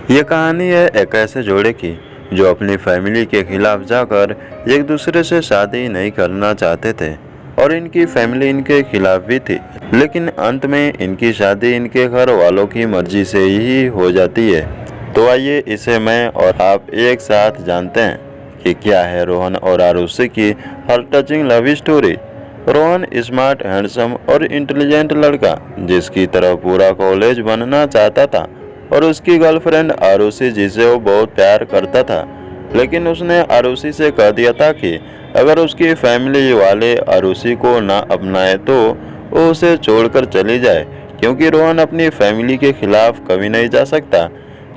ये कहानी है एक ऐसे जोड़े की जो अपनी फैमिली के खिलाफ जाकर एक दूसरे से शादी नहीं करना चाहते थे और इनकी फैमिली इनके खिलाफ भी थी। लेकिन अंत में इनकी शादी इनके घर वालों की मर्जी से ही हो जाती है। तो आइए इसे मैं और आप एक साथ जानते हैं कि क्या है रोहन और आरुषि की heart touching love story. Rohan smart, handsome और इंटेलिजेंट लड़का जिसकी तरह पूरा कॉलेज बनना चाहता था और उसकी गर्लफ्रेंड आरुषि जिसे वो बहुत प्यार करता था। लेकिन उसने आरुषि से कह दिया था कि अगर उसकी फैमिली वाले आरुषि को ना अपनाए तो वो उसे छोड़कर चली जाए, क्योंकि रोहन अपनी फैमिली के खिलाफ कभी नहीं जा सकता।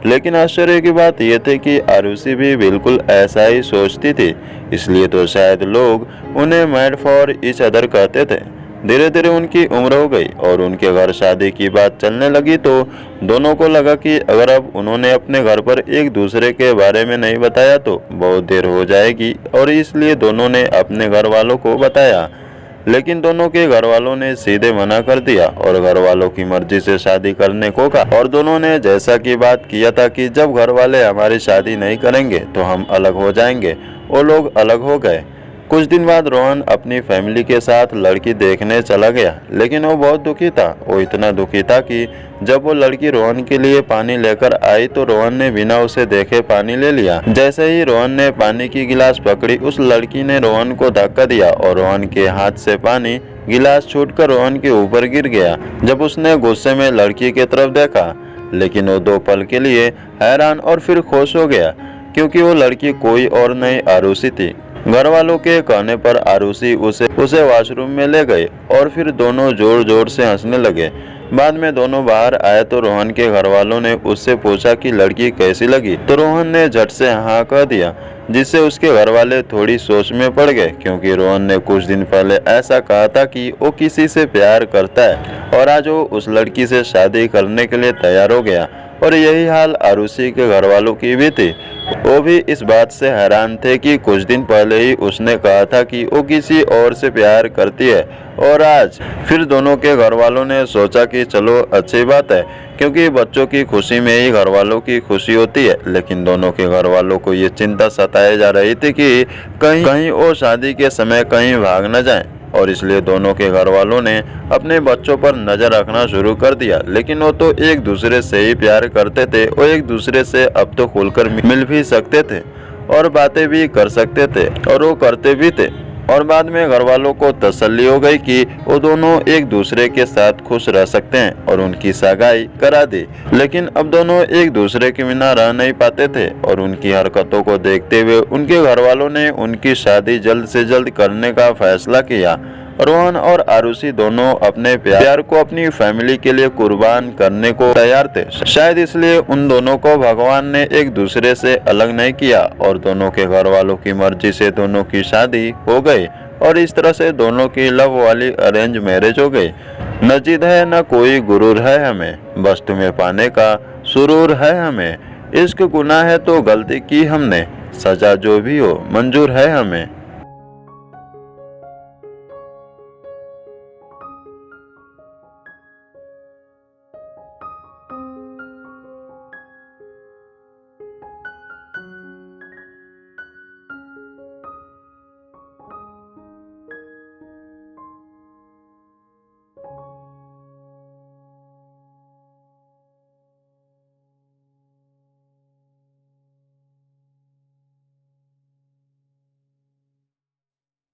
लेकिन आश्चर्य की बात यह थी कि आरुषि भी बिल्कुल ऐसा ही सोचती थी, इसलिए तो शायद लोग उन्हें मैड फॉर ईच अदर कहते थे। धीरे धीरे उनकी उम्र हो गई और उनके घर शादी की बात चलने लगी, तो दोनों को लगा कि अगर अब उन्होंने अपने घर पर एक दूसरे के बारे में नहीं बताया तो बहुत देर हो जाएगी, और इसलिए दोनों ने अपने घर वालों को बताया। लेकिन दोनों के घर वालों ने सीधे मना कर दिया और घर वालों की मर्जी से शादी करने को कहा। और दोनों ने जैसा कि बात किया था कि जब घर वाले हमारी शादी नहीं करेंगे तो हम अलग हो जाएंगे, वो लोग अलग हो गए। कुछ दिन बाद रोहन अपनी फैमिली के साथ लड़की देखने चला गया, लेकिन वो बहुत दुखी था। वो इतना दुखी था कि जब वो लड़की रोहन के लिए पानी लेकर आई तो रोहन ने बिना उसे देखे पानी ले लिया। जैसे ही रोहन ने पानी की गिलास पकड़ी, उस लड़की ने रोहन को धक्का दिया और रोहन के हाथ से पानी गिलास छूटकर रोहन के ऊपर गिर गया। जब उसने गुस्से में लड़की की तरफ देखा, लेकिन वो 2 पल के लिए हैरान और फिर खुश हो गया, क्योंकि वो लड़की कोई और नहीं आरुषि थी। घर वालों के कहने पर आरुषि उसे वॉशरूम में ले गए और फिर दोनों जोर जोर से हंसने लगे। बाद में दोनों बाहर आए तो रोहन के घर वालों ने उससे पूछा कि लड़की कैसी लगी, तो रोहन ने झट से हाँ कह दिया, जिससे उसके घर वाले थोड़ी सोच में पड़ गए, क्योंकि रोहन ने कुछ दिन पहले ऐसा कहा था कि वो किसी से प्यार करता है और आज वो उस लड़की से शादी करने के लिए तैयार हो गया। और यही हाल आरुषि के घर वालों की भी थी। वो भी इस बात से हैरान थे कि कुछ दिन पहले ही उसने कहा था कि वो किसी और से प्यार करती है, और आज फिर दोनों के घर वालों ने सोचा कि चलो अच्छी बात है, क्योंकि बच्चों की खुशी में ही घर वालों की खुशी होती है। लेकिन दोनों के घर वालों को ये चिंता सताए जा रही थी कि कहीं वो शादी के समय कहीं भाग न जाएं, और इसलिए दोनों के घर वालों ने अपने बच्चों पर नजर रखना शुरू कर दिया। लेकिन वो तो एक दूसरे से ही प्यार करते थे, वो एक दूसरे से अब तो खुलकर मिल भी सकते थे और बातें भी कर सकते थे, और वो करते भी थे। और बाद में घर वालों को तसल्ली हो गई कि वो दोनों एक दूसरे के साथ खुश रह सकते हैं, और उनकी सगाई करा दी। लेकिन अब दोनों एक दूसरे के बिना रह नहीं पाते थे, और उनकी हरकतों को देखते हुए उनके घर वालों ने उनकी शादी जल्द से जल्द करने का फैसला किया। रोहन और आरुषि दोनों अपने प्यार को अपनी फैमिली के लिए कुर्बान करने को तैयार थे। शायद इसलिए उन दोनों को भगवान ने एक दूसरे से अलग नहीं किया, और दोनों के घर वालों की मर्जी से दोनों की शादी हो गई, और इस तरह से दोनों की लव वाली अरेंज मैरिज हो गई। न जिद है न कोई गुरूर है हमें, बस तुम्हें पाने का सुरूर है हमें। इश्क गुनाह है तो गलती की हमने, सजा जो भी हो मंजूर है हमें।